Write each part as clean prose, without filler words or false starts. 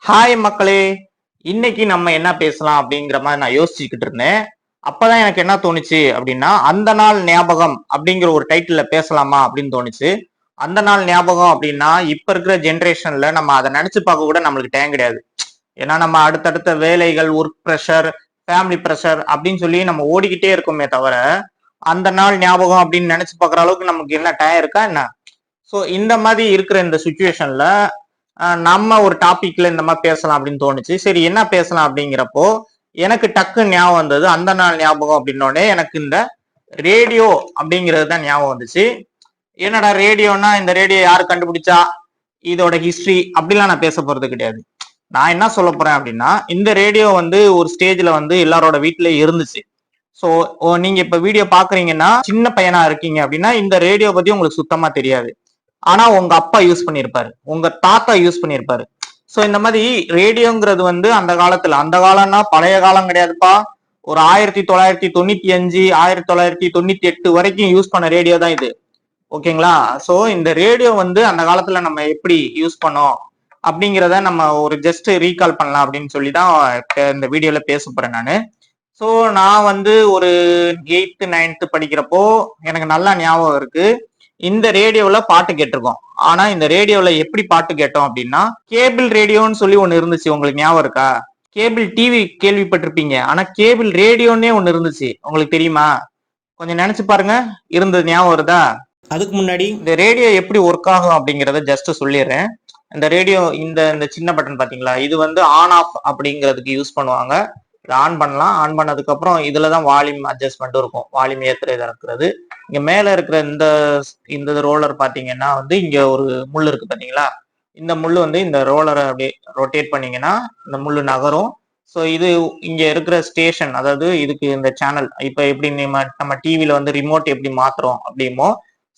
Hi மக்களே. இன்னைக்கு நம்ம என்ன பேசலாம் அப்படிங்கிற மாதிரி நான் யோசிச்சுக்கிட்டு இருந்தேன். அப்பதான் எனக்கு என்ன தோணுச்சு அப்படின்னா, அந்த நாள் ஞாபகம் அப்படிங்கிற ஒரு டைட்டில்ல பேசலாமா அப்படின்னு தோணுச்சு. அந்த நாள் ஞாபகம் அப்படின்னா இப்ப இருக்கிற ஜென்ரேஷன்ல நம்ம அதை நினைச்சு பார்க்க கூட நம்மளுக்கு டைம் கிடையாது. ஏன்னா நம்ம அடுத்தடுத்த வேலைகள், ஒர்க் ப்ரெஷர், ஃபேமிலி ப்ரெஷர் அப்படின்னு சொல்லி நம்ம ஓடிக்கிட்டே இருக்கோமே தவிர, அந்த நாள் ஞாபகம் அப்படின்னு நினைச்சு பார்க்குற அளவுக்கு நமக்கு என்ன டைம் இருக்கா என்ன? ஸோ இந்த மாதிரி இருக்கிற இந்த சுச்சுவேஷன்ல நம்ம ஒரு டாபிக்ல இந்த மாதிரி பேசலாம் அப்படின்னு தோணுச்சு. சரி, என்ன பேசலாம் அப்படிங்கிறப்போ எனக்கு டக்கு ஞாபகம் வந்தது அந்த நாள் ஞாபகம் அப்படின்னோடனே எனக்கு இந்த ரேடியோ அப்படிங்கிறது தான் ஞாபகம் வந்துச்சு. என்னடா ரேடியோனா, இந்த ரேடியோ யாரு கண்டுபிடிச்சா, இதோட ஹிஸ்டரி அப்படிலாம் நான் பேச போறது கிடையாது. நான் என்ன சொல்ல போறேன் அப்படின்னா, இந்த ரேடியோ வந்து ஒரு ஸ்டேஜ்ல வந்து எல்லாரோட வீட்லயே இருந்துச்சு. ஸோ நீங்க இப்ப வீடியோ பாக்குறீங்கன்னா, சின்ன பையனா இருக்கீங்க அப்படின்னா இந்த ரேடியோ பத்தி உங்களுக்கு சுத்தமா தெரியாது. ஆனா உங்க அப்பா யூஸ் பண்ணியிருப்பாரு, உங்க தாத்தா யூஸ் பண்ணியிருப்பாரு. சோ இந்த மாதிரி ரேடியோங்கிறது வந்து அந்த காலம்னா பழைய காலம் கிடையாதுப்பா. ஒரு 1995 1998 வரைக்கும் யூஸ் பண்ண ரேடியோ தான் இது. ஓகேங்களா? சோ இந்த ரேடியோ வந்து அந்த காலத்துல நம்ம எப்படி யூஸ் பண்ணோம் அப்படிங்கிறத நம்ம ஒரு ஜஸ்ட் ரீகால் பண்ணலாம் அப்படின்னு சொல்லி தான் இந்த வீடியோல பேச போறேன் நானு. ஸோ நான் வந்து ஒரு 8th 9th படிக்கிறப்போ எனக்கு நல்லா ஞாபகம் இருக்கு. இந்த ரேடியோல பாட்டு கேட்டிருக்கோம். ஆனா இந்த ரேடியோல எப்படி பாட்டு கேட்டோம் அப்படின்னா, கேபிள் ரேடியோன்னு சொல்லி ஒண்ணு இருந்துச்சு. உங்களுக்கு ஞாபகம் இருக்கா? கேபிள் டிவி கேள்விப்பட்டிருப்பீங்க. ஆனா கேபிள் ரேடியோன்னே ஒண்ணு இருந்துச்சு. உங்களுக்கு தெரியுமா? கொஞ்சம் நினைச்சு பாருங்க. இருந்தது ஞாபகம் வருதா? அதுக்கு முன்னாடி இந்த ரேடியோ எப்படி ஒர்க் ஆகும் அப்படிங்கறத ஜஸ்ட் சொல்லிடுறேன். இந்த ரேடியோ இந்த இந்த சின்ன பட்டன் பாத்தீங்களா, இது வந்து ஆன் ஆஃப் அப்படிங்கிறதுக்கு யூஸ் பண்ணுவாங்க. இதை ஆன் பண்ணலாம். ஆன் பண்ணதுக்கு அப்புறம் இதுலதான் வால்யூம் அட்ஜஸ்ட்மெண்ட் இருக்கும். வால்யூம் ஏத்துறது இறக்குறது. இங்க மேல இருக்கிற இந்த இந்த ரோலர் பாத்தீங்கன்னா வந்து இங்க ஒரு முள் இருக்கு பாத்தீங்களா, இந்த முள்ளு வந்து இந்த ரோலரை அப்படியே ரொட்டேட் பண்ணீங்கன்னா இந்த முள்ளு நகரும். ஸோ இது இங்க இருக்கிற ஸ்டேஷன், அதாவது இதுக்கு இந்த சேனல், இப்ப எப்படி நம்ம டிவில வந்து ரிமோட் எப்படி மாத்துறோம் அப்படிமோ,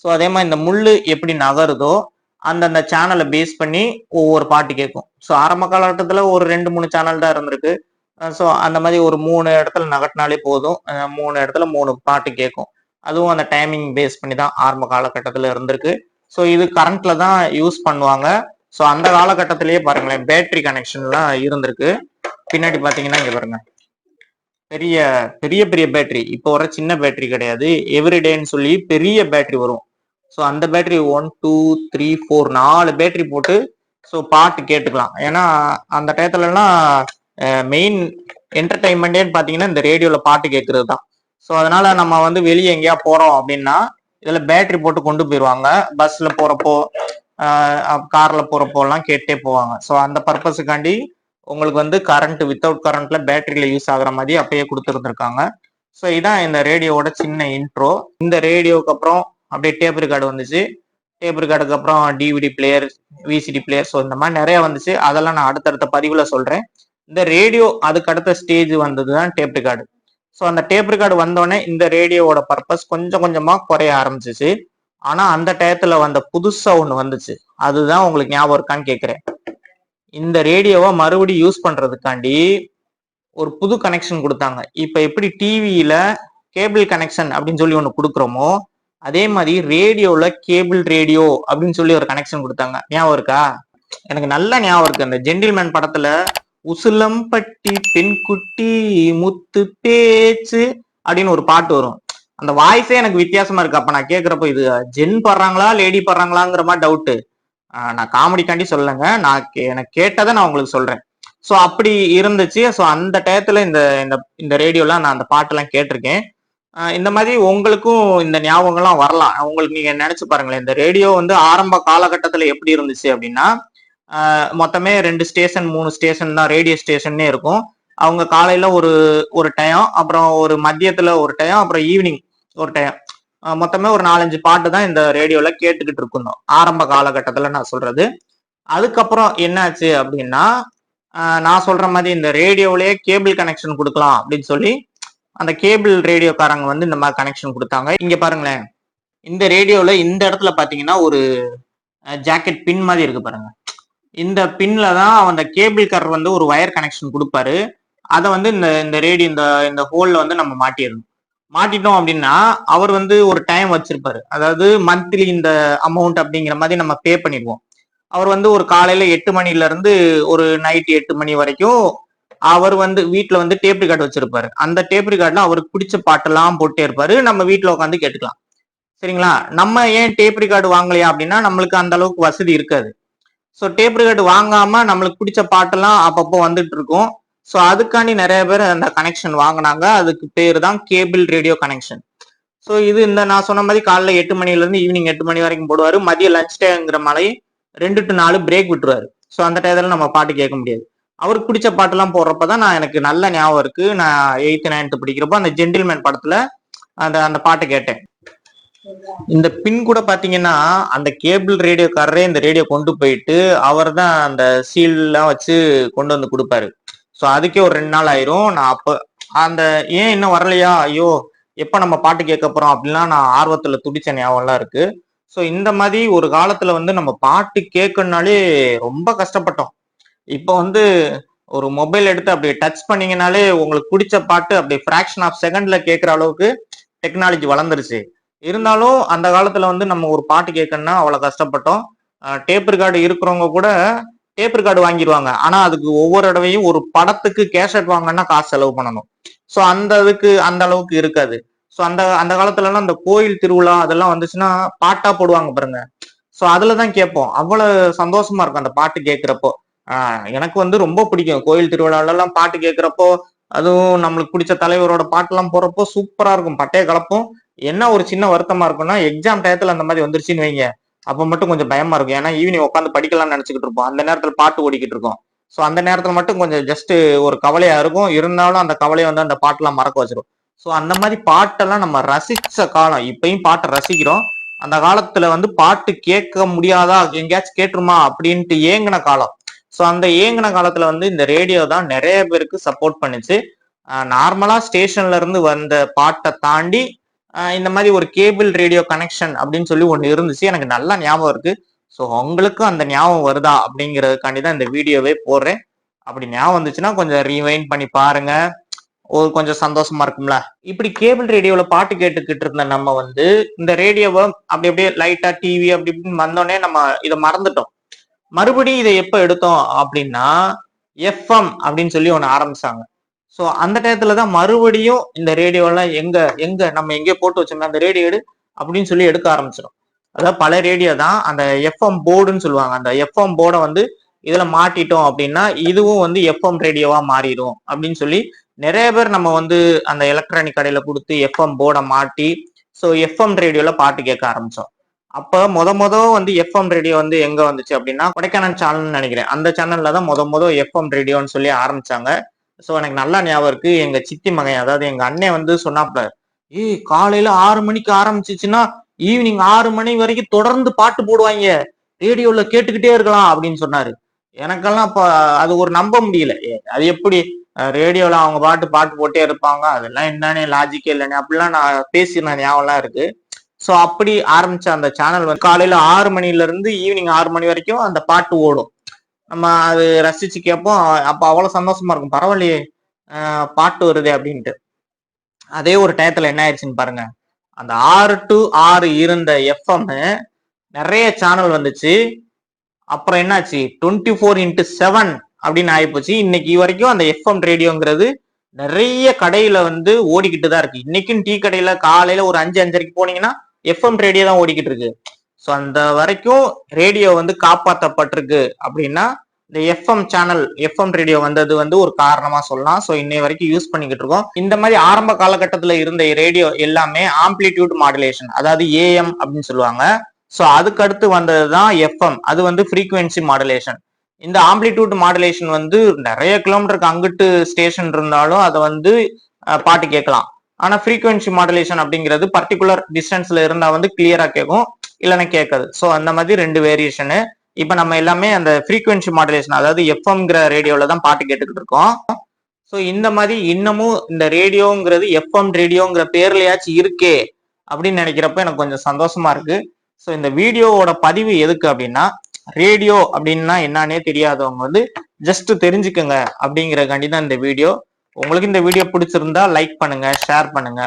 ஸோ அதே மாதிரி இந்த முள்ளு எப்படி நகருதோ அந்தந்த சேனலை பேஸ் பண்ணி ஒவ்வொரு பாட்டு கேட்கும். ஸோ ஆரம்ப காலகட்டத்தில் ஒரு 2 3 சேனல் தான் இருந்திருக்கு. ஸோ அந்த மாதிரி ஒரு 3 இடத்துல நகட்டினாலே போதும். 3 இடத்துல 3 பாட்டு கேட்கும். அதுவும் அந்த டைமிங் பேஸ் பண்ணி தான் ஆரம்ப காலகட்டத்தில் இருந்திருக்கு. ஸோ இது கரண்ட்ல தான் யூஸ் பண்ணுவாங்க. ஸோ அந்த காலகட்டத்திலேயே பாருங்களேன், பேட்டரி கனெக்ஷன்லாம் இருந்திருக்கு. பின்னாடி பாத்தீங்கன்னா இங்க பாருங்க, பெரிய பெரிய பெரிய பேட்டரி. இப்போ வர சின்ன பேட்டரி கிடையாது, எவ்ரிடேன்னு சொல்லி பெரிய பேட்டரி வரும். ஸோ அந்த பேட்டரி 1 2 3 4 4 பேட்டரி போட்டு ஸோ பாட்டு கேட்டுக்கலாம். ஏன்னா அந்த டயத்துலலாம் மெயின் என்டர்டைன்மெண்டே பாத்தீங்கன்னா இந்த ரேடியோல பாட்டு கேட்கறது தான். ஸோ அதனால நம்ம வந்து வெளியே எங்கேயா போறோம் அப்படின்னா இதுல பேட்டரி போட்டு கொண்டு போயிடுவாங்க. பஸ்ல போறப்போ, கார்ல போறப்போ எல்லாம் கேட்டே போவாங்க. ஸோ அந்த பர்பஸுக்காண்டி உங்களுக்கு வந்து கரண்ட், வித்தவுட் கரண்ட்ல பேட்டரியில யூஸ் ஆகுற மாதிரி அப்பயே கொடுத்துருந்துருக்காங்க. ஸோ இதான் இந்த ரேடியோவோட சின்ன இன்ட்ரோ. இந்த ரேடியோக்கு அப்புறம் அப்படியே டேப் ரெக்கார்டு வந்துச்சு. டேப் ரெக்கார்டுக்கு அப்புறம் DVD player, VCD player, so இந்த மாதிரி நிறைய வந்துச்சு. அதெல்லாம் நான் அடுத்தடுத்த பதிவுல சொல்றேன். இந்த ரேடியோ அதுக்கு அடுத்த ஸ்டேஜ் வந்ததுதான் டேப் ரெக்கார்டு. ஸோ அந்த டேப் ரெக்கார்டு வந்தோடனே இந்த ரேடியோவோட பர்பஸ் கொஞ்சம் கொஞ்சமா குறைய ஆரம்பிச்சிச்சு. ஆனா அந்த டயத்துல வந்த புதுசா ஒண்ணு வந்துச்சு. அதுதான் உங்களுக்கு ஞாபகம் இருக்கான்னு கேட்கிறேன். இந்த ரேடியோவை மறுபடியும் யூஸ் பண்றதுக்காண்டி ஒரு புது கனெக்ஷன் கொடுத்தாங்க. இப்ப எப்படி டிவியில கேபிள் கனெக்ஷன் அப்படின்னு சொல்லி ஒண்ணு கொடுக்குறோமோ, அதே மாதிரி ரேடியோல கேபிள் ரேடியோ அப்படின்னு சொல்லி ஒரு கனெக்ஷன் கொடுத்தாங்க. ஞாபகம் இருக்கா? எனக்கு நல்லா ஞாபகம் இருக்கு. அந்த ஜென்டில்மேன் படத்துல உசிலம்பட்டி பெண்குட்டி முத்து பேச்சு அப்படின்னு ஒரு பாட்டு வரும். அந்த வாய்ஸே எனக்கு வித்தியாசமா இருக்கு. அப்ப நான் கேட்கிறப்போ இது ஜென் பாடுறாங்களா லேடி பாடுறாங்களாங்கிற மாதிரி டவுட். நான் காமெடிக்காண்டி சொல்லலைங்க, நான் எனக்கு கேட்டதை நான் உங்களுக்கு சொல்றேன். ஸோ அப்படி இருந்துச்சு. ஸோ அந்த டயத்துல இந்த இந்த ரேடியோலாம் நான் அந்த பாட்டெல்லாம் கேட்டிருக்கேன். இந்த மாதிரி உங்களுக்கும் இந்த ஞாபகங்கள்லாம் வரலாம். உங்களுக்கு நீங்க நினைச்சு பாருங்களேன், இந்த ரேடியோ வந்து ஆரம்ப காலகட்டத்துல எப்படி இருந்துச்சு அப்படின்னா, மொத்தமே 2 ஸ்டேஷன் 3 ஸ்டேஷன் தான் ரேடியோ ஸ்டேஷன்னே இருக்கும். அவங்க காலையில ஒரு ஒரு டயம், அப்புறம் ஒரு மதியத்துல ஒரு டயம், அப்புறம் ஈவினிங் ஒரு டயம், மொத்தமே ஒரு 4 5 பாட்டு தான் இந்த ரேடியோல கேட்டுக்கிட்டு இருக்கணும் ஆரம்ப காலகட்டத்துல நான் சொல்றது. அதுக்கப்புறம் என்னாச்சு அப்படின்னா, நான் சொல்ற மாதிரி இந்த ரேடியோலயே கேபிள் கனெக்ஷன் கொடுக்கலாம் அப்படின்னு சொல்லி அந்த கேபிள் ரேடியோக்காரங்க வந்து இந்த மாதிரி கனெக்ஷன் கொடுத்தாங்க. இங்க பாருங்களேன், இந்த ரேடியோல இந்த இடத்துல பாத்தீங்கன்னா ஒரு ஜாக்கெட் பின் மாதிரி இருக்கு பாருங்க. இந்த பின்ல தான் அந்த கேபிள் காரர் வந்து ஒரு வயர் கனெக்ஷன் கொடுப்பாரு. அதை வந்து இந்த இந்த ரேடியோ இந்த இந்த ஹோல்ல வந்து நம்ம மாட்டிடணும். மாட்டிட்டோம் அப்படின்னா அவர் வந்து ஒரு டைம் வச்சிருப்பாரு. அதாவது மந்த்லி இந்த அமௌண்ட் அப்படிங்கிற மாதிரி நம்ம பே பண்ணிடுவோம். அவர் வந்து ஒரு காலையில 8 மணில இருந்து ஒரு நைட் 8 மணி வரைக்கும் அவர் வந்து வீட்டுல வந்து டேப் ரெக்கார்டு வச்சிருப்பாரு. அந்த டேப் ரெக்கார்ட்ல அவருக்கு பிடிச்ச பாட்டெல்லாம் போட்டே இருப்பாரு. நம்ம வீட்டுல உட்காந்து கேட்டுக்கலாம். சரிங்களா? நம்ம ஏன் டேப் ரெக்கார்டு வாங்கலையா அப்படின்னா நம்மளுக்கு அந்த அளவுக்கு வசதி இருக்காது. ஸோ டேப் ரெக்கார்டு வாங்காம நம்மளுக்கு பிடிச்ச பாட்டெல்லாம் அப்பப்போ வந்துட்டு இருக்கும். ஸோ அதுக்காண்டி நிறைய பேர் அந்த கனெக்ஷன் வாங்கினாங்க. அதுக்கு பேர் தான் கேபிள் ரேடியோ கனெக்ஷன். ஸோ இது இந்த நான் சொன்ன மாதிரி காலைல 8 மணில இருந்து ஈவினிங் 8 மணி வரைக்கும் போடுவாரு. மதியம் லஞ்ச் டைம்ங்கிற மாதிரி 2 to 4 பிரேக் விட்டுருவாரு. ஸோ அந்த டயத்துல நம்ம பாட்டு கேட்க முடியாது. அவருக்கு பிடிச்ச பாட்டெல்லாம் போடுறப்பதான் நான் எனக்கு நல்ல ஞாபகம் இருக்கு. நான் 8th 9th படிக்கிறப்போ அந்த ஜென்டில்மேன் படத்துல அந்த அந்த பாட்டை கேட்டேன். இந்த பின் கூட பாத்தீங்கன்னா அந்த கேபிள் ரேடியோக்காரரே இந்த ரேடியோ கொண்டு போயிட்டு அவர் தான் அந்த சீல் எல்லாம் வச்சு கொண்டு வந்து கொடுப்பாரு. ஸோ அதுக்கே ஒரு 2 நாள் ஆயிரும். நான் அப்ப அந்த ஏன் இன்னும் வரலையா, ஐயோ எப்ப நம்ம பாட்டு கேட்க போறோம் அப்படின்லாம் நான் ஆர்வத்துல துடிச்ச ஞாபகம்லாம் இருக்கு. ஸோ இந்த மாதிரி ஒரு காலத்துல வந்து நம்ம பாட்டு கேட்கணும்னாலே ரொம்ப கஷ்டப்பட்டோம். இப்போ வந்து ஒரு மொபைல் எடுத்து அப்படியே டச் பண்ணீங்கனாலே உங்களுக்கு பிடிச்ச பாட்டு அப்படியே ஃபிராக்ஷன் ஆஃப் செகண்ட்ல கேட்கிற அளவுக்கு டெக்னாலஜி வளர்ந்துருச்சு. இருந்தாலும் அந்த காலத்துல வந்து நம்ம ஒரு பாட்டு கேட்கணும்னா அவ்வளவு கஷ்டப்பட்டோம். டேப் ரெக்கார்டு இருக்கிறவங்க கூட டேப் ரெக்கார்டு வாங்கிடுவாங்க. ஆனா அதுக்கு ஒவ்வொரு தடவையும் ஒரு படத்துக்கு கேசட் வாங்கன்னா காசு செலவு பண்ணணும். ஸோ அந்த இதுக்கு அந்த அளவுக்கு இருக்காது. ஸோ அந்த அந்த காலத்துல எல்லாம் அந்த கோயில் திருவிழா அதெல்லாம் வந்துச்சுன்னா பாட்டா போடுவாங்க பாருங்க. ஸோ அதுலதான் கேட்போம். அவ்வளவு சந்தோஷமா இருக்கும் அந்த பாட்டு கேட்கிறப்போ. எனக்கு வந்து ரொம்ப பிடிக்கும் கோயில் திருவிழால எல்லாம் பாட்டு கேட்கிறப்போ. அதுவும் நம்மளுக்கு பிடிச்ச தலைவரோட பாட்டெல்லாம் போறப்போ சூப்பரா இருக்கும், பட்டைய கலப்போம். என்ன ஒரு சின்ன வருத்தமா இருக்கும்னா எக்ஸாம் டயத்துல அந்த மாதிரி வந்துருச்சுன்னு வைங்க, அப்ப மட்டும் கொஞ்சம் பயமா இருக்கும். ஏன்னா ஈவினிங் உட்காந்து படிக்கலாம்னு நினைச்சுக்கிட்டு இருப்போம். அந்த நேரத்துல பாட்டு ஓடிக்கிட்டு இருக்கும். ஸோ அந்த நேரத்துல மட்டும் கொஞ்சம் ஜஸ்ட் ஒரு கவலையா இருக்கும். இருந்தாலும் அந்த கவலையை வந்து அந்த பாட்டெல்லாம் மறக்க வச்சிரும். ஸோ அந்த மாதிரி பாட்டெல்லாம் நம்ம ரசிச்ச காலம். இப்பயும் பாட்டை ரசிக்கிறோம். அந்த காலத்துல வந்து பாட்டு கேட்க முடியாதா, எங்கேயாச்சும் கேட்டுருமா அப்படின்ட்டு ஏங்கின காலம். ஸோ அந்த ஏங்கின காலத்துல வந்து இந்த ரேடியோ தான் நிறைய பேருக்கு சப்போர்ட் பண்ணுச்சு. நார்மலா ஸ்டேஷன்ல இருந்து வந்த பாட்டை தாண்டி இந்த மாதிரி ஒரு கேபிள் ரேடியோ கனெக்ஷன் அப்படின்னு சொல்லி ஒண்ணு இருந்துச்சு. எனக்கு நல்லா ஞாபகம் இருக்கு. ஸோ உங்களுக்கும் அந்த ஞாபகம் வருதா அப்படிங்கிறதுக்காண்டி தான் இந்த வீடியோவே போடுறேன். அப்படி ஞாபகம் வந்துச்சுன்னா கொஞ்சம் ரீவைண்ட் பண்ணி பாருங்க. ஒரு கொஞ்சம் சந்தோஷமா இருக்கும்ல. இப்படி கேபிள் ரேடியோல பாட்டு கேட்டுக்கிட்டு இருந்த நம்ம வந்து இந்த ரேடியோவை அப்படி அப்படியே லைட்டா டிவி அப்படி இப்படின்னு வந்தோடனே நம்ம இதை மறந்துட்டோம். மறுபடியும் இதை எப்ப எடுத்தோம் அப்படின்னா எஃப்எம் அப்படின்னு சொல்லி ஒண்ணு ஆரம்பிச்சாங்க. ஸோ அந்த டயத்துலதான் மறுபடியும் இந்த ரேடியோலாம் எங்க எங்க நம்ம எங்கேயோ போட்டு வச்சோம்னா அந்த ரேடியோ எடு அப்படின்னு சொல்லி எடுக்க ஆரம்பிச்சிடும். அதாவது பல ரேடியோ தான் அந்த எஃப்எம் போர்டுன்னு சொல்லுவாங்க. அந்த எஃப்எம் போர்டை வந்து இதுல மாட்டிட்டோம் அப்படின்னா இதுவும் வந்து எஃப்எம் ரேடியோவா மாறிடும் அப்படின்னு சொல்லி நிறைய பேர் நம்ம வந்து அந்த எலக்ட்ரானிக் கடையில கொடுத்து எஃப்எம் போர்டை மாட்டி ஸோ எஃப்எம் ரேடியோல பாட்டு கேட்க ஆரம்பிச்சோம். அப்ப முத வந்து எஃப்எம் ரேடியோ வந்து எங்க வந்துச்சு அப்படின்னா கொடைக்கானல் சேனல்னு நினைக்கிறேன். அந்த சேனல்ல தான் முத எஃப்எம் ரேடியோன்னு சொல்லி ஆரம்பிச்சாங்க. ஸோ எனக்கு நல்லா ஞாபகம் இருக்கு. எங்க சித்தி மகன் அதாவது எங்க அண்ணன் வந்து சொன்னாப்ல, காலையில 6 மணிக்கு ஆரம்பிச்சிச்சுன்னா ஈவினிங் 6 மணி வரைக்கும் தொடர்ந்து பாட்டு போடுவாங்க, ரேடியோல கேட்டுக்கிட்டே இருக்கலாம் அப்படின்னு சொன்னாரு. எனக்கெல்லாம் அப்ப அது ஒரு நம்ப முடியல. அது எப்படி ரேடியோல அவங்க பாட்டு போட்டே இருப்பாங்க, அதெல்லாம் என்னன்னு லாஜிக்கே இல்லைன்னு அப்படிலாம் நான் பேசின ஞாபகம்லாம் இருக்கு. ஸோ அப்படி ஆரம்பிச்ச அந்த சேனல் வந்து காலையில 6 மணில இருந்து ஈவினிங் 6 மணி வரைக்கும் அந்த பாட்டு ஓடும். நம்ம அது ரசிச்சு கேட்போம். அப்ப அவ்வளவு சந்தோஷமா இருக்கும். பரவாயில்லையே பாட்டு வருதே அப்படின்ட்டு. அதே ஒரு டயத்துல என்ன ஆயிடுச்சுன்னு பாருங்க. அந்த 6 to 6 இருந்த எஃப்எம் நிறைய சேனல் வந்துச்சு. அப்புறம் என்னாச்சு 24x7 அப்படின்னு ஆயிப்போச்சு. இன்னைக்கு வரைக்கும் அந்த எஃப்எம் ரேடியோங்கிறது நிறைய கடையில வந்து ஓடிக்கிட்டு தான் இருக்கு. இன்னைக்கும் டீ கடையில காலையில ஒரு 5-5:30 போனீங்கன்னா எஃப்எம் ரேடியோ தான் ஓடிக்கிட்டு இருக்கு. ஸோ அந்த வரைக்கும் ரேடியோ வந்து காப்பாற்றப்பட்டிருக்கு அப்படின்னா இந்த எஃப்எம் சேனல் எஃப்எம் ரேடியோ வந்தது வந்து ஒரு காரணமா சொல்லலாம். ஸோ இன்னை வரைக்கும் யூஸ் பண்ணிக்கிட்டு இருக்கோம். இந்த மாதிரி ஆரம்ப காலகட்டத்தில் இருந்த ரேடியோ எல்லாமே ஆம்ப்ளிடியூட் மாடுலேஷன், அதாவது ஏஎம் அப்படின்னு சொல்லுவாங்க. ஸோ அதுக்கு அடுத்து வந்ததுதான் எஃப்எம், அது வந்து ஃப்ரீக்வன்சி மாடுலேஷன். இந்த ஆம்ப்ளிடியூட் மாடுலேஷன் வந்து நிறைய கிலோமீட்டருக்கு அங்கிட்டு ஸ்டேஷன் இருந்தாலும் அதை வந்து பாட்டு கேட்கலாம். ஆனா ஃப்ரீக்வன்சி மாடுலேஷன் அப்படிங்கிறது பர்டிகுலர் டிஸ்டன்ஸ்ல இருந்தா வந்து கிளியரா கேட்கும், இல்லைன்னா கேட்காது. ஸோ அந்த மாதிரி 2 வேரியேஷனு. இப்ப நம்ம எல்லாமே அந்த ஃப்ரீக்வன்சி மாடுலேஷன் அதாவது எஃப்எம்ங்கிற ரேடியோல தான் பாட்டு கேட்டுக்கிட்டு இருக்கோம். ஸோ இந்த மாதிரி இன்னமும் இந்த ரேடியோங்கிறது எஃப்எம் ரேடியோங்கிற பேர்லயாச்சும் இருக்கே அப்படின்னு நினைக்கிறப்ப எனக்கு கொஞ்சம் சந்தோஷமா இருக்கு. ஸோ இந்த வீடியோவோட பதிவு எதுக்கு அப்படின்னா ரேடியோ அப்படின்னா என்னன்னே தெரியாதவங்க வந்து ஜஸ்ட் தெரிஞ்சுக்கங்க அப்படிங்கிறக்காண்டி தான் இந்த வீடியோ. உங்களுக்கு இந்த வீடியோ பிடிச்சிருந்தா லைக் பண்ணுங்க, ஷேர் பண்ணுங்க.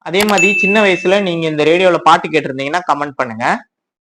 அதே மாதிரி சின்ன வயசுல நீங்க இந்த ரேடியோல பாட்டு கேட்டிருந்தீங்கன்னா கமெண்ட் பண்ணுங்க.